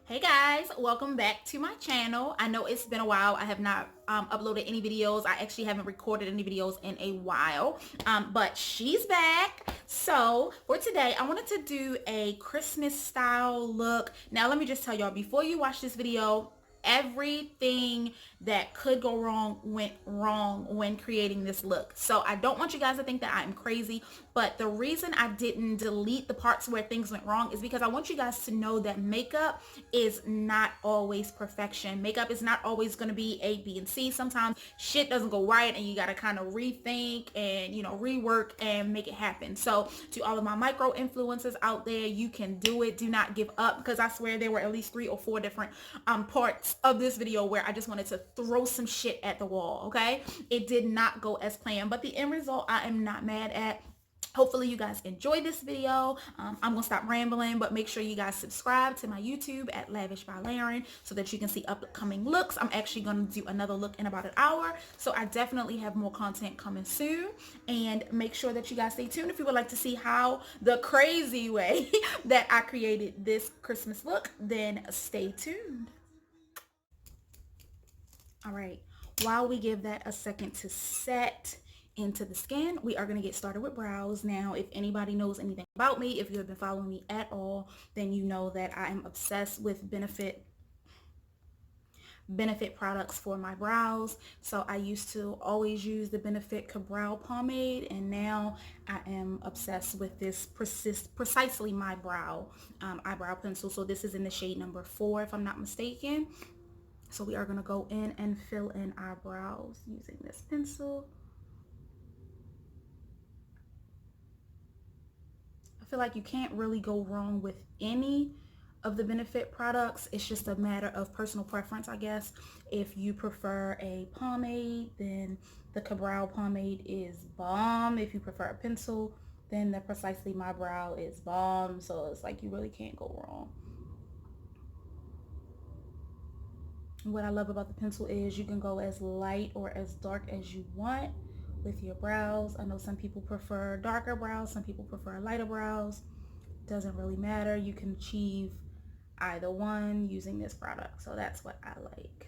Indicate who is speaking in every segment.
Speaker 1: Hey guys, welcome back to my channel. I know it's been a while. I have not uploaded any videos. I actually haven't recorded any videos in a while, but she's back. So for today, I wanted to do a Christmas style look. Now let me just tell y'all, before you watch this video, everything that could go wrong went wrong when creating this look. So I don't want you guys to think that I'm crazy, but the reason I didn't delete the parts where things went wrong is because I want you guys to know that makeup is not always perfection. Makeup is not always going to be A, B, and C. Sometimes shit doesn't go right and you got to kind of rethink and, rework and make it happen. So to all of my micro influencers out there, you can do it. Do not give up, because I swear there were at least 3 or 4 different parts of this video where I just wanted to throw some shit at the wall. Okay, it did not go as planned, but the end result I am not mad at. Hopefully you guys enjoy this video. I'm gonna stop rambling, but make sure you guys subscribe to my YouTube at Lavish by Laren so that you can see upcoming looks. I'm actually gonna do another look in about an hour, so I definitely have more content coming soon. And make sure that you guys stay tuned if you would like to see how the crazy way that I created this Christmas look. Then stay tuned. All right, while we give that a second to set into the skin, we are going to get started with brows. Now, if anybody knows anything about me, if you have been following me at all, then you know that I am obsessed with benefit products for my brows. So I used to always use the Benefit Brow Pomade, and now I am obsessed with this precisely my brow eyebrow pencil. So this is in the shade number 4, if I'm not mistaken. So we are going to go in and fill in our brows using this pencil. I feel like you can't really go wrong with any of the Benefit products. It's just a matter of personal preference, I guess. If you prefer a pomade, then the Brow pomade is bomb. If you prefer a pencil, then the Precisely My Brow is bomb. So it's like you really can't go wrong. What I love about the pencil is you can go as light or as dark as you want with your brows. I know some people prefer darker brows, some people prefer lighter brows. Doesn't really matter. You can achieve either one using this product. So that's what I like.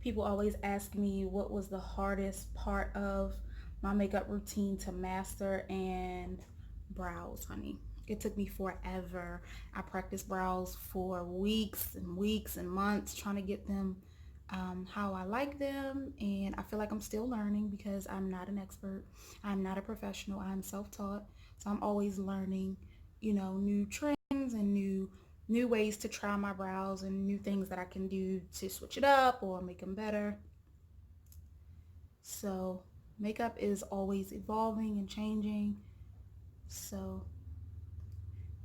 Speaker 1: People always ask me what was the hardest part of my makeup routine to master, and brows, honey. It took me forever. I practiced brows for weeks and weeks and months trying to get them how I like them, and I feel like I'm still learning because I'm not an expert. I'm not a professional. I'm self-taught, so I'm always learning, new trends and new ways to try my brows and new things that I can do to switch it up or make them better. So makeup is always evolving and changing. So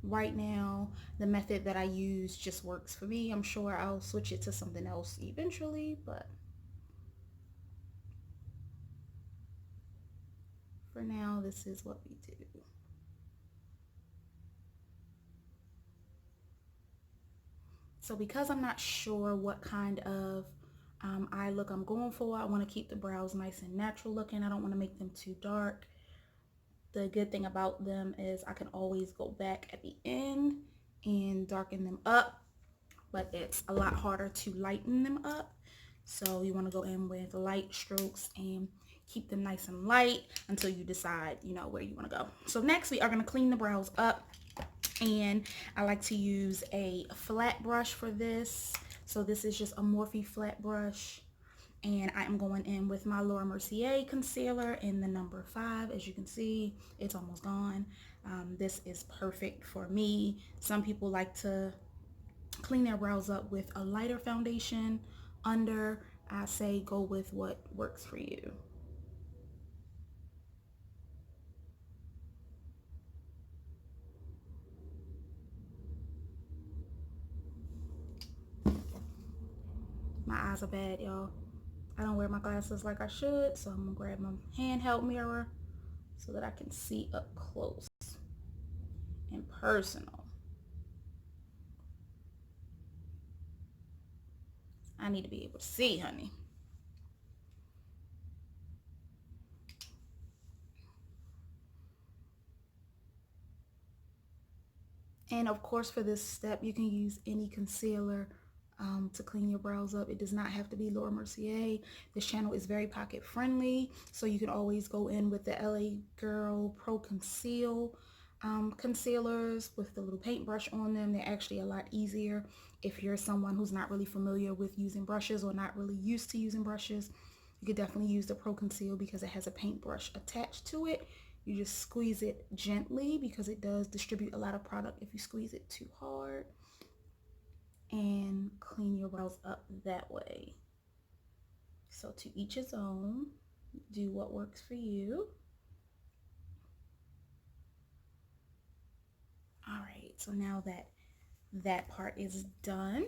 Speaker 1: right now, the method that I use just works for me. I'm sure I'll switch it to something else eventually, but for now, this is what we do. So because I'm not sure what kind of eye look I'm going for, I want to keep the brows nice and natural looking. I don't want to make them too dark. The good thing about them is I can always go back at the end and darken them up, but it's a lot harder to lighten them up. So you want to go in with light strokes and keep them nice and light until you decide, where you want to go. So next we are going to clean the brows up, and I like to use a flat brush for this. So this is just a Morphe flat brush, and I am going in with my Laura Mercier concealer in the number 5. As you can see, it's almost gone. This is perfect for me. Some people like to clean their brows up with a lighter foundation under. I say go with what works for you. My eyes are bad, y'all. I don't wear my glasses like I should, so I'm gonna grab my handheld mirror so that I can see up close and personal. I need to be able to see, honey. And of course, for this step, you can use any concealer to clean your brows up. It does not have to be Laura Mercier. This channel is very pocket friendly, so you can always go in with the LA Girl Pro Conceal concealers with the little paintbrush on them. They're actually a lot easier if you're someone who's not really familiar with using brushes or not really used to using brushes. You could definitely use the Pro Conceal because it has a paintbrush attached to it. You just squeeze it gently because it does distribute a lot of product if you squeeze it too hard, and clean your brows up that way. So to each his own, do what works for you. All right, so now that that part is done,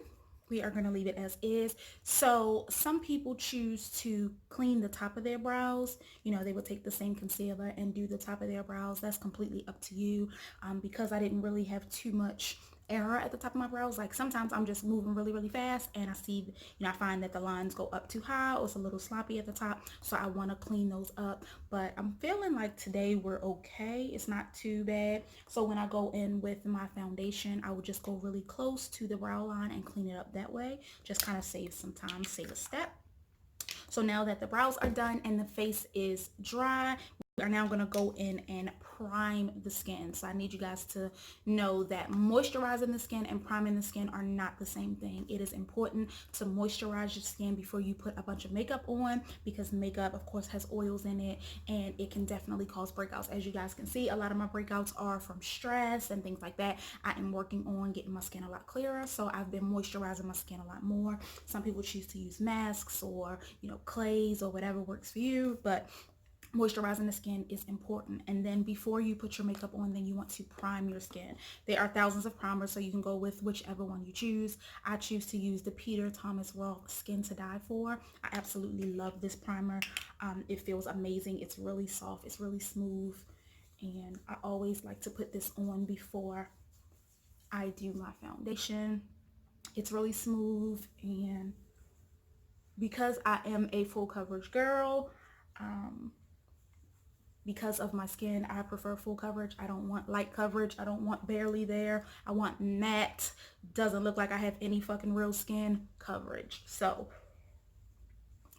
Speaker 1: we are going to leave it as is. So some people choose to clean the top of their brows. You know, they would take the same concealer and do the top of their brows. That's completely up to you. Because I didn't really have too much error at the top of my brows, like sometimes I'm just moving really fast and I see, you know, I find that the lines go up too high or it's a little sloppy at the top, so I want to clean those up. But I'm feeling like today we're okay. It's not too bad. So when I go in with my foundation, I will just go really close to the brow line and clean it up that way. Just kind of save some time, save a step. So now that the brows are done and the face is dry, we are now going to go in and prime the skin. So I need you guys to know that moisturizing the skin and priming the skin are not the same thing. It is important to moisturize your skin before you put a bunch of makeup on, because makeup of course has oils in it and it can definitely cause breakouts. As you guys can see, a lot of my breakouts are from stress and things like that. I am working on getting my skin a lot clearer, so I've been moisturizing my skin a lot more. Some people choose to use masks or, you know, clays or whatever works for you, but moisturizing the skin is important. And then before you put your makeup on, then you want to prime your skin. There are thousands of primers, so you can go with whichever one you choose. I choose to use the Peter Thomas Roth Skin to Die For. I absolutely love this primer. It feels amazing. It's really soft, it's really smooth, and I always like to put this on before I do my foundation. It's really smooth, and because I am a full coverage girl, because of my skin, I prefer full coverage. I don't want light coverage. I don't want barely there. I want matte, doesn't look like I have any fucking real skin coverage. So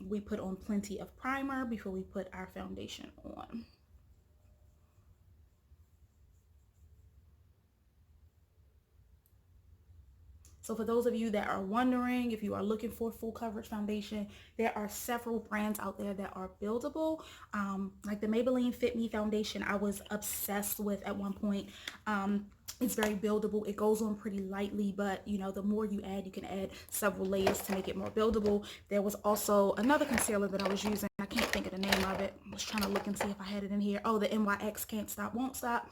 Speaker 1: we put on plenty of primer before we put our foundation on. So for those of you that are wondering, if you are looking for full coverage foundation, there are several brands out there that are buildable. Like the Maybelline Fit Me foundation, I was obsessed with at one point. It's very buildable. It goes on pretty lightly, but you know, the more you add, you can add several layers to make it more buildable. There was also another concealer that I was using. I can't think of the name of it. I was trying to look and see if I had it in here. Oh, the NYX Can't Stop Won't Stop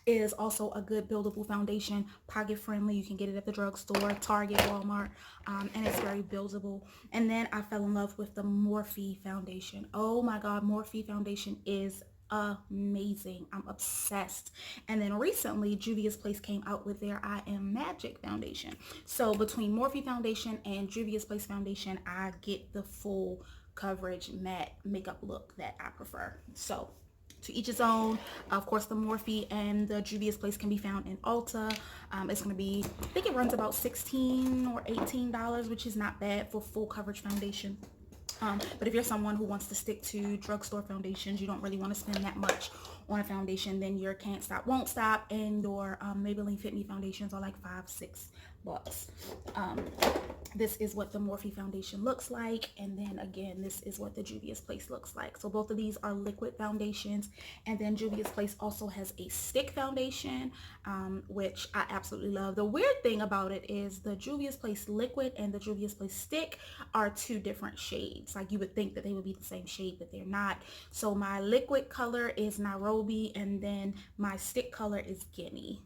Speaker 1: is also a good buildable foundation, pocket friendly. You can get it at the drugstore, Target, Walmart, and it's very buildable. And then I fell in love with the Morphe foundation. Oh my god, Morphe foundation is amazing. I'm obsessed. And then recently Juvia's Place came out with their I Am Magic foundation. So between Morphe foundation and Juvia's Place foundation, I get the full coverage matte makeup look that I prefer. So to each his own. Of course, the Morphe and the Juvia's Place can be found in Ulta. It's going to be, I think it runs about $16 or $18, which is not bad for full coverage foundation. But if you're someone who wants to stick to drugstore foundations, you don't really want to spend that much on a foundation, then your Can't Stop Won't Stop and your Maybelline Fit Me foundations are like $5-6. This is what the Morphe foundation looks like, and then again, this is what the Juvia's Place looks like. So both of these are liquid foundations, and then Juvia's Place also has a stick foundation, which I absolutely love. The weird thing about it is the Juvia's Place liquid and the Juvia's Place stick are two different shades. Like you would think that they would be the same shade, but they're not. So my liquid color is Nairobi, and then my stick color is Guinea.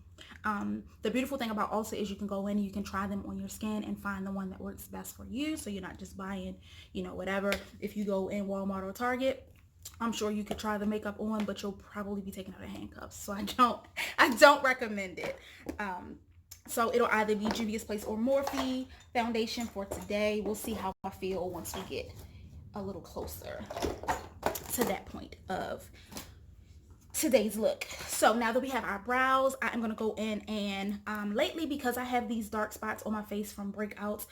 Speaker 1: The beautiful thing about Ulta is you can go in and you can try them on your skin and find the one that works best for you, so you're not just buying, you know, whatever. If you go in Walmart or Target, I'm sure you could try the makeup on, but you'll probably be taken out of handcuffs, so I don't recommend it. So it'll either be Juvia's Place or Morphe foundation for today. We'll see how I feel once we get a little closer to that point of today's look. So now that we have our brows, I am going to go in and lately, because I have these dark spots on my face from breakouts,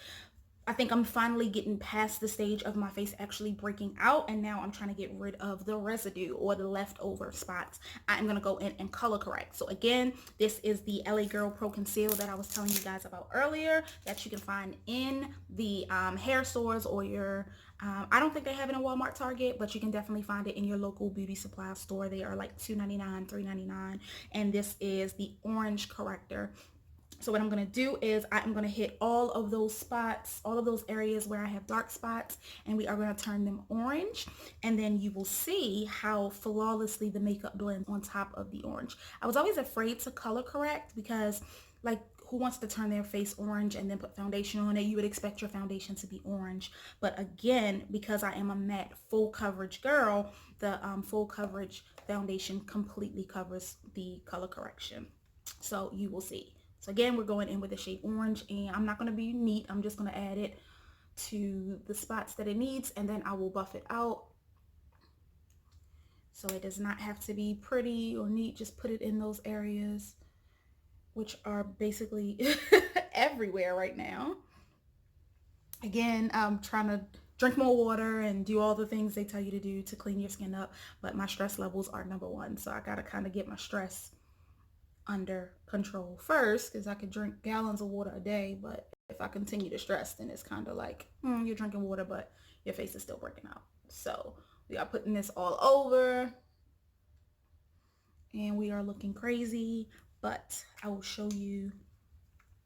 Speaker 1: I think I'm finally getting past the stage of my face actually breaking out, and now I'm trying to get rid of the residue or the leftover spots. I'm going to go in and color correct. So again, this is the LA Girl Pro Conceal that I was telling you guys about earlier, that you can find in the hair stores or your, I don't think they have it in Walmart, Target, but you can definitely find it in your local beauty supply store. They are like $2.99, $3.99, and this is the orange corrector. So what I'm going to do is I'm going to hit all of those spots, all of those areas where I have dark spots, and we are going to turn them orange. And then you will see how flawlessly the makeup blends on top of the orange. I was always afraid to color correct because, like, who wants to turn their face orange and then put foundation on it? You would expect your foundation to be orange. But again, because I am a matte full coverage girl, the full coverage foundation completely covers the color correction. So you will see. So again, we're going in with the shade orange, and I'm not going to be neat. I'm just going to add it to the spots that it needs, and then I will buff it out. So it does not have to be pretty or neat. Just put it in those areas, which are basically everywhere right now. Again, I'm trying to drink more water and do all the things they tell you to do to clean your skin up, but my stress levels are #1. So I got to kind of get my stress under control first, because I could drink gallons of water a day, but if I continue to stress, then it's kind of like you're drinking water but your face is still breaking out. So we are putting this all over and we are looking crazy, but I will show you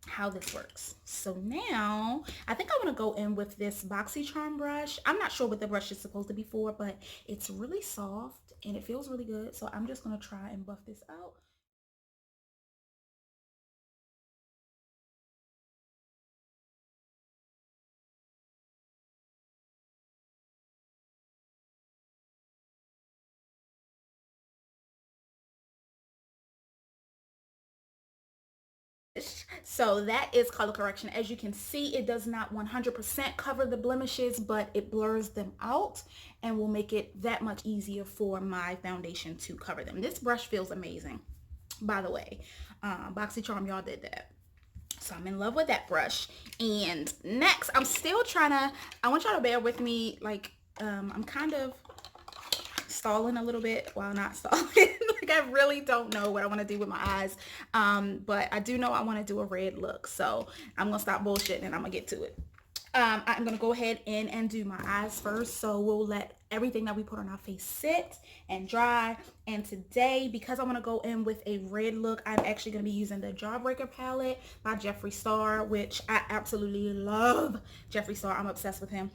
Speaker 1: how this works. So now I think I want to go in with this BoxyCharm brush. I'm not sure what the brush is supposed to be for, but it's really soft and it feels really good. So I'm just going to try and buff this out. So that is color correction. As you can see, it does not 100% cover the blemishes, but it blurs them out and will make it that much easier for my foundation to cover them. This brush feels amazing, by the way. BoxyCharm, y'all did that. So I'm in love with that brush. And next, I'm still trying to, I want y'all to bear with me. Like, I'm kind of stalling a little bit while not stalling. Like, I really don't know what I want to do with my eyes, but I do know I want to do a red look, so I'm gonna stop bullshitting and I'm gonna get to it. I'm gonna go ahead in and do my eyes first, so we'll let everything that we put on our face sit and dry. And today, because I want to go in with a red look, I'm actually going to be using the Jawbreaker palette by Jeffree Star, which I absolutely love. Jeffree Star, I'm obsessed with him.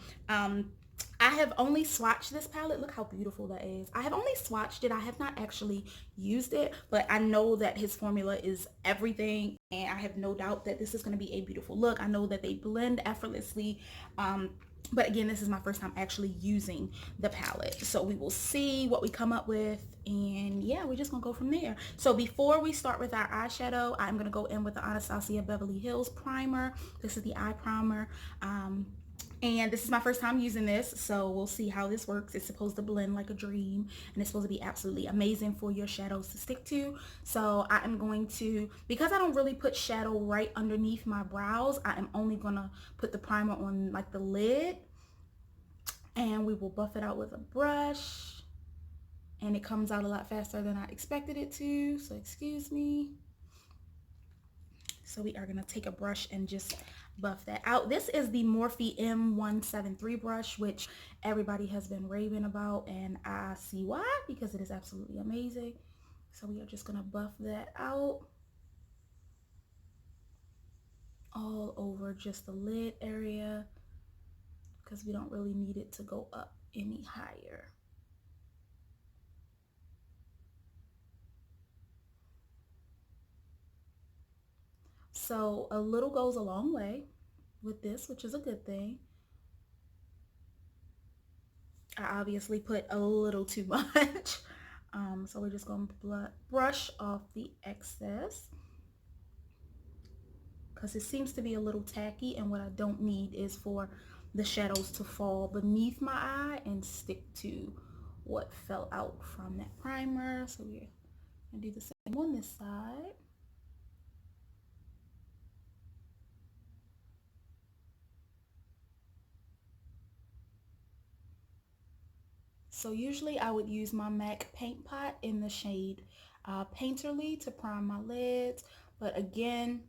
Speaker 1: I have only swatched this palette. Look how beautiful that is. I have only swatched it. I have not actually used it, but I know that his formula is everything, and I have no doubt that this is going to be a beautiful look. I know that they blend effortlessly, but again, this is my first time actually using the palette, so we will see what we come up with, and yeah, we're just gonna go from there. So before we start with our eyeshadow, I'm gonna go in with the Anastasia Beverly Hills primer. This is the eye primer. And this is my first time using this, so we'll see how this works. It's supposed to blend like a dream, and it's supposed to be absolutely amazing for your shadows to stick to. So I am going to, because I don't really put shadow right underneath my brows, I am only gonna put the primer on like the lid, and we will buff it out with a brush, and it comes out a lot faster than I expected it to, so excuse me. So we are going to take a brush and just buff that out. This is the Morphe M173 brush, which everybody has been raving about, and I see why, because it is absolutely amazing. So we are just going to buff that out all over just the lid area, because we don't really need it to go up any higher. So a little goes a long way with this, which is a good thing. I obviously put a little too much. So we're just going to brush off the excess, because it seems to be a little tacky, and what I don't need is for the shadows to fall beneath my eye and stick to what fell out from that primer. So we're gonna do the same on this side. So usually I would use my MAC paint pot in the shade Painterly to prime my lids. But again,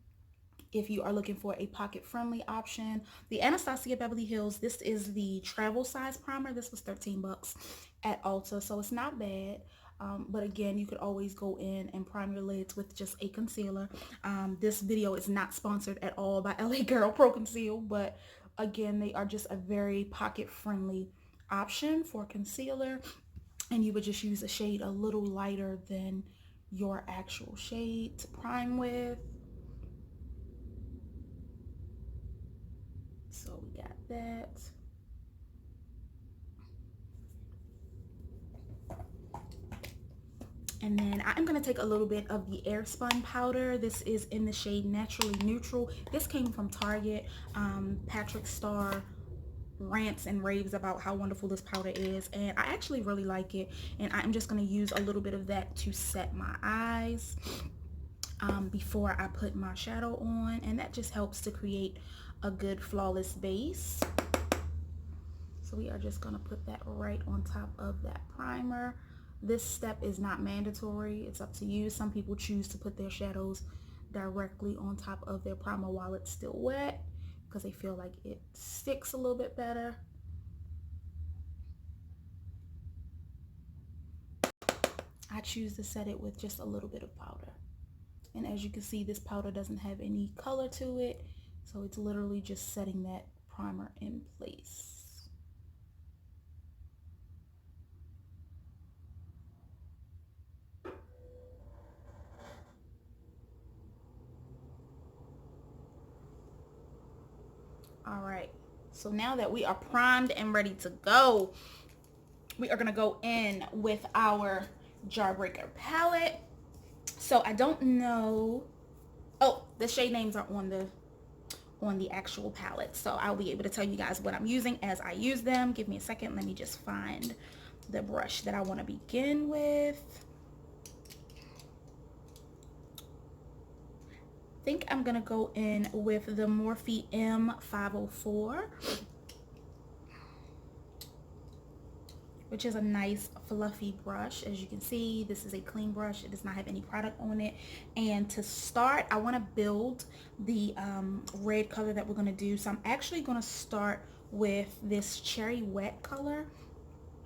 Speaker 1: if you are looking for a pocket friendly option, the Anastasia Beverly Hills, this is the travel size primer. This was 13 bucks at Ulta, so it's not bad. But again, you could always go in and prime your lids with just a concealer. This video is not sponsored at all by LA Girl Pro Conceal, but again, they are just a very pocket friendly option for concealer, and you would just use a shade a little lighter than your actual shade to prime with. So we got that. And then I'm going to take a little bit of the Airspun powder. This is in the shade Naturally Neutral. This came from Target. Patrick Starr rants and raves about how wonderful this powder is, and I actually really like it. And I'm just going to use a little bit of that to set my eyes before I put my shadow on, and that just helps to create a good flawless base. So we are just going to put that right on top of that primer. This step is not mandatory. It's up to you. Some people choose to put their shadows directly on top of their primer while it's still wet because they feel like it sticks a little bit better. I choose to set it with just a little bit of powder. And as you can see, this powder doesn't have any color to it, so it's literally just setting that primer in place. All right, so now that we are primed and ready to go, we are gonna go in with our Jawbreaker palette. So I don't know, oh, the shade names are on the actual palette, so I'll be able to tell you guys what I'm using as I use them. Give me a second, let me just find the brush that I want to begin with. I think I'm gonna go in with the Morphe M504, which is a nice fluffy brush. As you can see, this is a clean brush. It does not have any product on it. And to start, I want to build the red color that we're going to do. So I'm actually going to start with this cherry wet color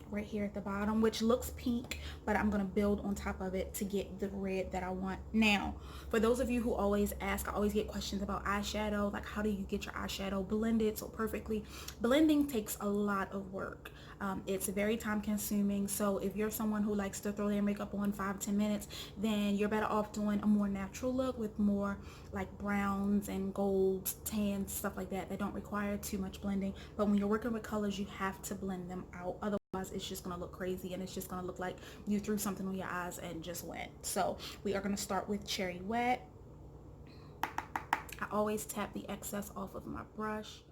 Speaker 1: right here at the bottom, which looks pink, but I'm going to build on top of it to get the red that I want. Now, for those of you who always ask, I always get questions about eyeshadow, like how do you get your eyeshadow blended so perfectly? Blending takes a lot of work. It's very time consuming, so if you're someone who likes to throw their makeup on 5-10 minutes, then you're better off doing a more natural look with more like browns and golds, tans, stuff like that that don't require too much blending. But when you're working with colors, you have to blend them out. Otherwise, it's just gonna look crazy, and it's just gonna look like you threw something on your eyes and just went. So we are gonna start with Cherry Wet. I always tap the excess off of my brush.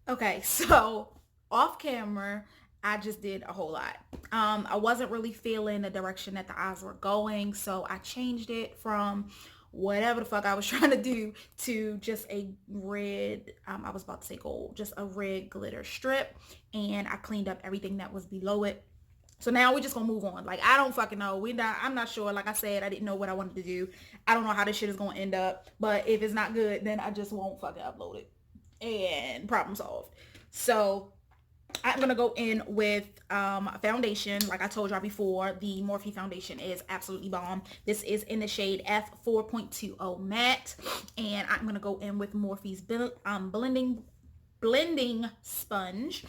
Speaker 1: Okay, so off camera, I just did a whole lot. I wasn't really feeling the direction that the eyes were going, so I changed it from whatever the fuck I was trying to do to just a red, I was about to say gold, just a red glitter strip, and I cleaned up everything that was below it. So now we're just gonna move on. Like, I don't fucking know. I'm not sure. Like I said, I didn't know what I wanted to do. I don't know how this shit is gonna end up. But if it's not good, then I just won't fucking upload it. And problem solved. So I'm gonna go in with foundation. Like I told y'all before, the Morphe foundation is absolutely bomb. This is in the shade F4.20 matte, and I'm gonna go in with Morphe's blending sponge,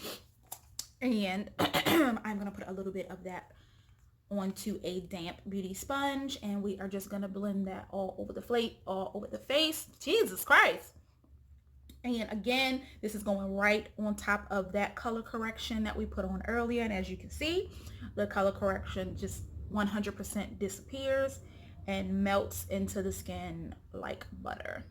Speaker 1: and I'm gonna put a little bit of that onto a damp beauty sponge, and we are just gonna blend that all over the all over the face. Jesus Christ. And again, this is going right on top of that color correction that we put on earlier. And as you can see, the color correction just 100% disappears and melts into the skin like butter.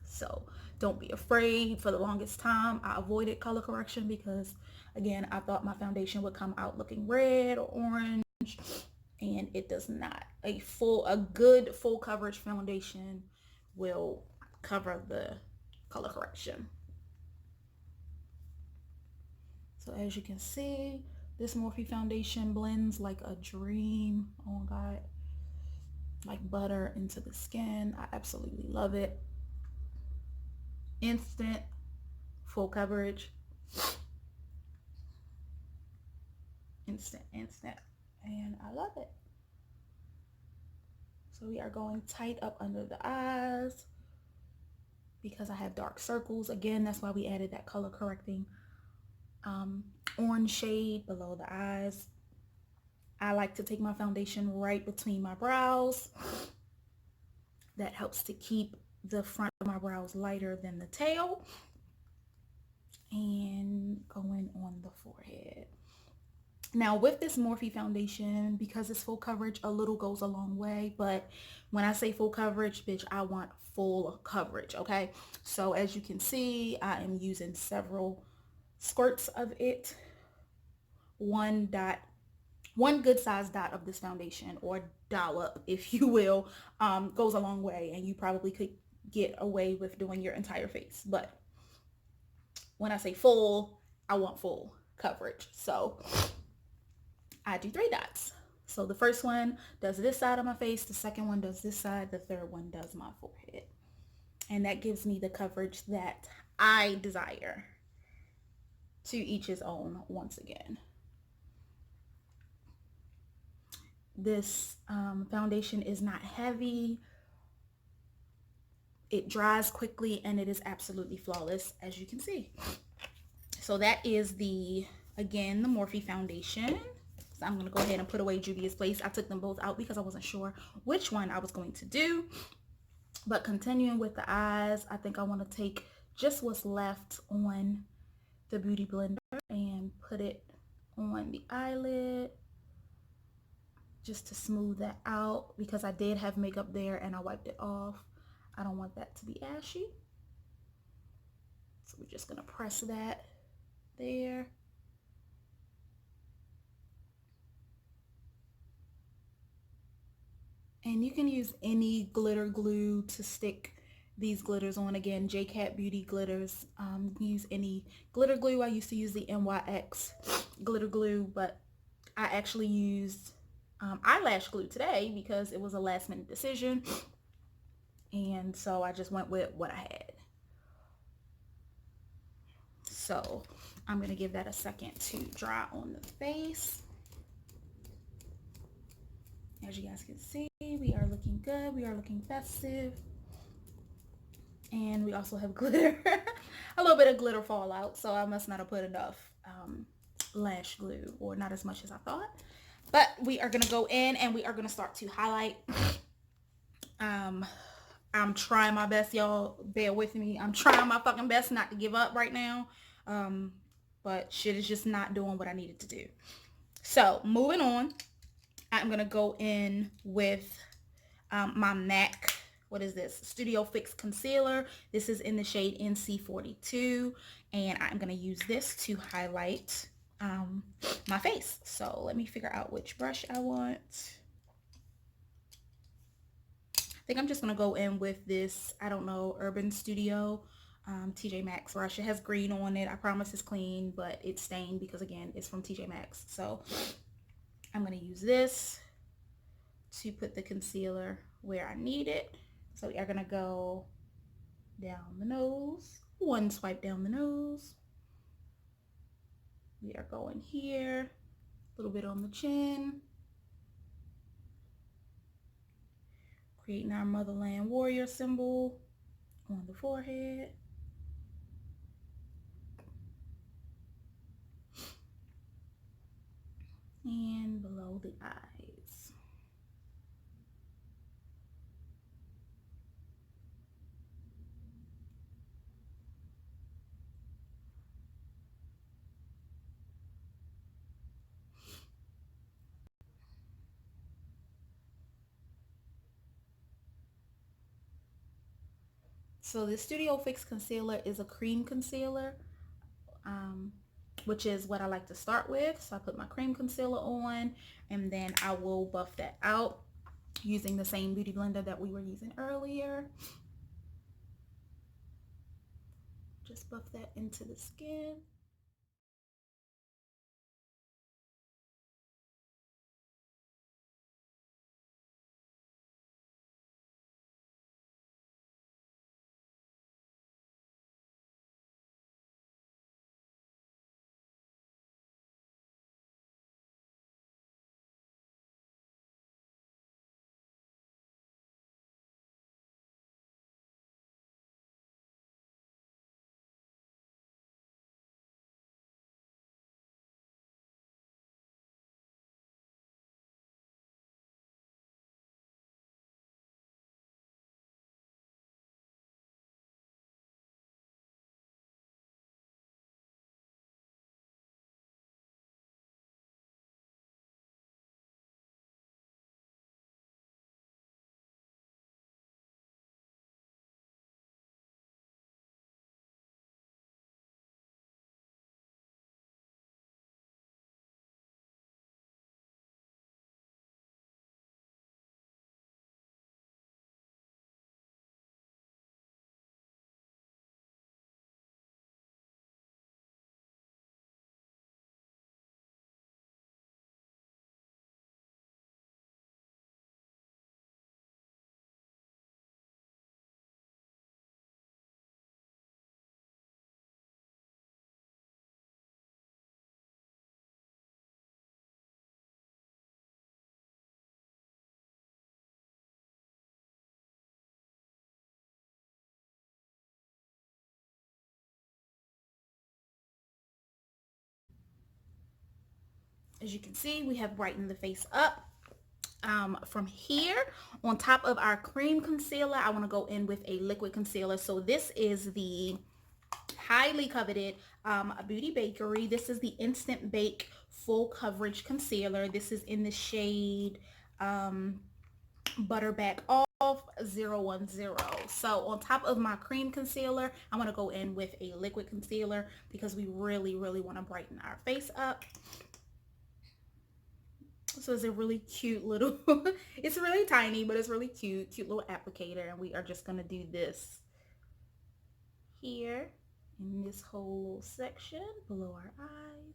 Speaker 1: So don't be afraid. For the longest time, I avoided color correction because, again, I thought my foundation would come out looking red or orange, and it does not. A good full coverage foundation will cover the color correction. So as you can see, this Morphe foundation blends like a dream. Oh my God, like butter into the skin. I absolutely love it. Instant full coverage. Instant, and I love it. So we are going tight up under the eyes because I have dark circles. Again, that's why we added that color correcting orange shade below the eyes. I like to take my foundation right between my brows. That helps to keep the front of my brows lighter than the tail. And going on the forehead. Now with this Morphe foundation, because it's full coverage, a little goes a long way. But when I say full coverage, bitch, I want full coverage, okay? So as you can see, I am using several squirts of it. One good size dot of this foundation, or dollop, if you will, goes a long way. And you probably could get away with doing your entire face. But when I say full, I want full coverage. So I do 3 dots. So the first one does this side of my face, the second one does this side, the third one does my forehead. And that gives me the coverage that I desire. To each his own, once again. This foundation is not heavy. It dries quickly, and it is absolutely flawless, as you can see. So that is again, the Morphe foundation. So I'm going to go ahead and put away Juvia's Place. I took them both out because I wasn't sure which one I was going to do. But continuing with the eyes, I think I want to take just what's left on the Beauty Blender and put it on the eyelid just to smooth that out, because I did have makeup there and I wiped it off. I don't want that to be ashy. So we're just going to press that there. And you can use any glitter glue to stick these glitters on. Again, JCat Beauty glitters. Use any glitter glue. I used to use the NYX glitter glue, but I actually used eyelash glue today because it was a last minute decision. And so I just went with what I had. So I'm going to give that a second to dry on the face. As you guys can see, we are looking good. We are looking festive. And we also have glitter. A little bit of glitter fallout. So I must not have put enough lash glue, or not as much as I thought. But we are going to go in and we are going to start to highlight. I'm trying my best, y'all. Bear with me. I'm trying my fucking best not to give up right now. But shit is just not doing what I needed to do. So moving on. I'm going to go in with my MAC what is this? Studio Fix Concealer. This is in the shade NC42, and I'm going to use this to highlight my face. So let me figure out which brush I want. I think I'm just going to go in with this, I don't know, Urban Studio TJ Maxx brush. It has green on it. I promise it's clean, but it's stained because, again, it's from TJ Maxx. So I'm going to use this to put the concealer where I need it. So we are going to go down the nose, one swipe down the nose. We are going here, a little bit on the chin, creating our Motherland Warrior symbol on the forehead. And below the eyes. So the Studio Fix concealer is a cream concealer, which is what I like to start with. So I put my cream concealer on, and then I will buff that out using the same beauty blender that we were using earlier. Just buff that into the skin. As you can see, we have brightened the face up. From here, on top of our cream concealer, I want to go in with a liquid concealer. So this is the highly coveted Beauty Bakery. This is the Instant Bake Full Coverage Concealer. This is in the shade Butterback Off 010. So on top of my cream concealer, I want to go in with a liquid concealer because we really, really want to brighten our face up. So it's a really cute little, it's really tiny, but it's really cute little applicator. And we are just going to do this here in this whole little section below our eyes.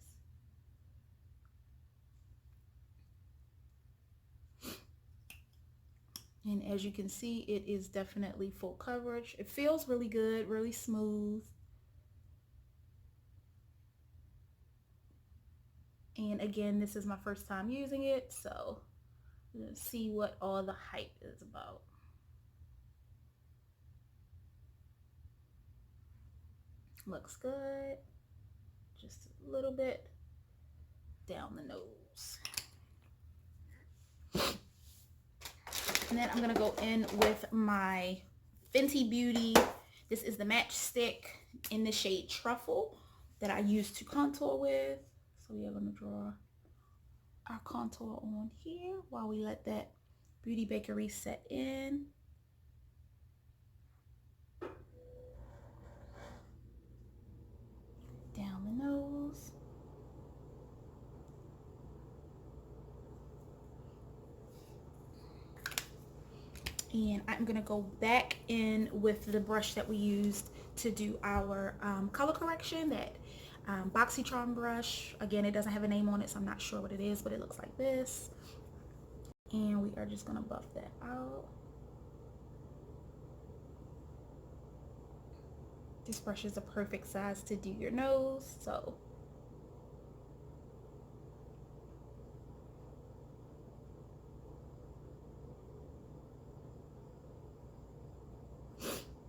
Speaker 1: And as you can see, it is definitely full coverage. It feels really good, really smooth. And again, this is my first time using it, so let's see what all the hype is about. Looks good. Just a little bit down the nose. And then I'm going to go in with my Fenty Beauty. This is the Match Stick in the shade Truffle that I use to contour with. So we are going to draw our contour on here while we let that Beauty Bakery set in. nose. And I'm gonna go back in with the brush that we used to do our color correction, that BoxyCharm brush. Again, it doesn't have a name on it, so I'm not sure what it is, but it looks like this. And we are just gonna buff that out. This brush is a perfect size to do your nose, so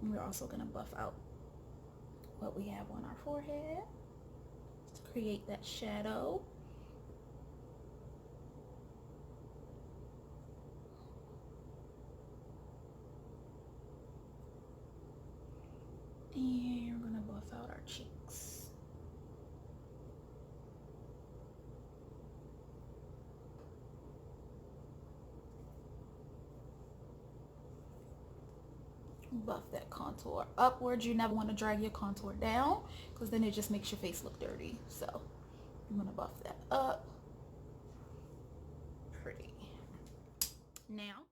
Speaker 1: and we're also gonna buff out what we have on our forehead to create that shadow. And we're gonna buff out our cheeks. Buff that contour upwards. You never want to drag your contour down because then it just makes your face look dirty. So I'm gonna buff that up. Pretty. Now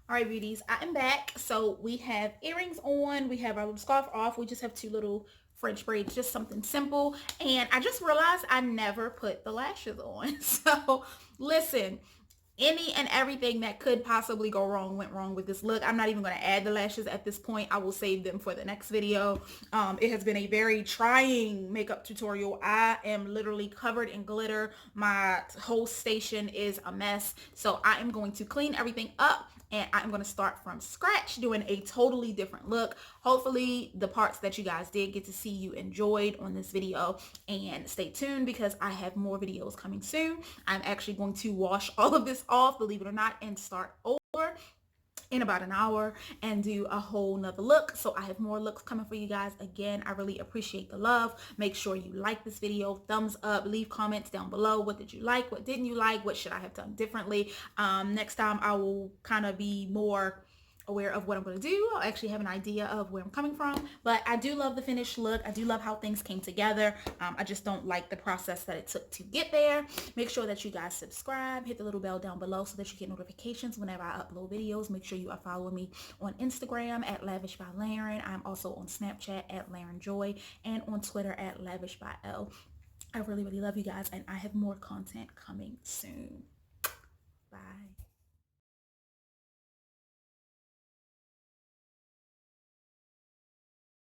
Speaker 1: All right, beauties, I am back. So we have earrings on, we have our little scarf off, we just have two little French braids, just something simple. And I just realized I never put the lashes on. So listen, any and everything that could possibly go wrong went wrong with this look. I'm not even going to add the lashes at this point. I will save them for the next video. It has been a very trying makeup tutorial. I am literally covered in glitter. My whole station is a mess. So I am going to clean everything up and I'm going to start from scratch doing a totally different look. Hopefully the parts that you guys did get to see you enjoyed on this video, and stay tuned because I have more videos coming soon. I'm actually going to wash all of this off, believe it or not, and start over in about an hour and do a whole nother look. So I have more looks coming for you guys. Again, I really appreciate the love. Make sure you like this video, thumbs up, leave comments down below. What did you like? What didn't you like? What should I have done differently? Next time I will kind of be more aware of what I'm going to do. I'll actually have an idea of where I'm coming from, but I do love the finished look. I do love how things came together. I just don't like the process that it took to get there. Make sure that you guys subscribe, hit the little bell down below so that you get notifications whenever I upload videos. Make sure you are following me on Instagram at Lavish by Lauren. I'm also on Snapchat at Lauren Joy and on Twitter at Lavish by L. I really, really love you guys, and I have more content coming soon. Bye.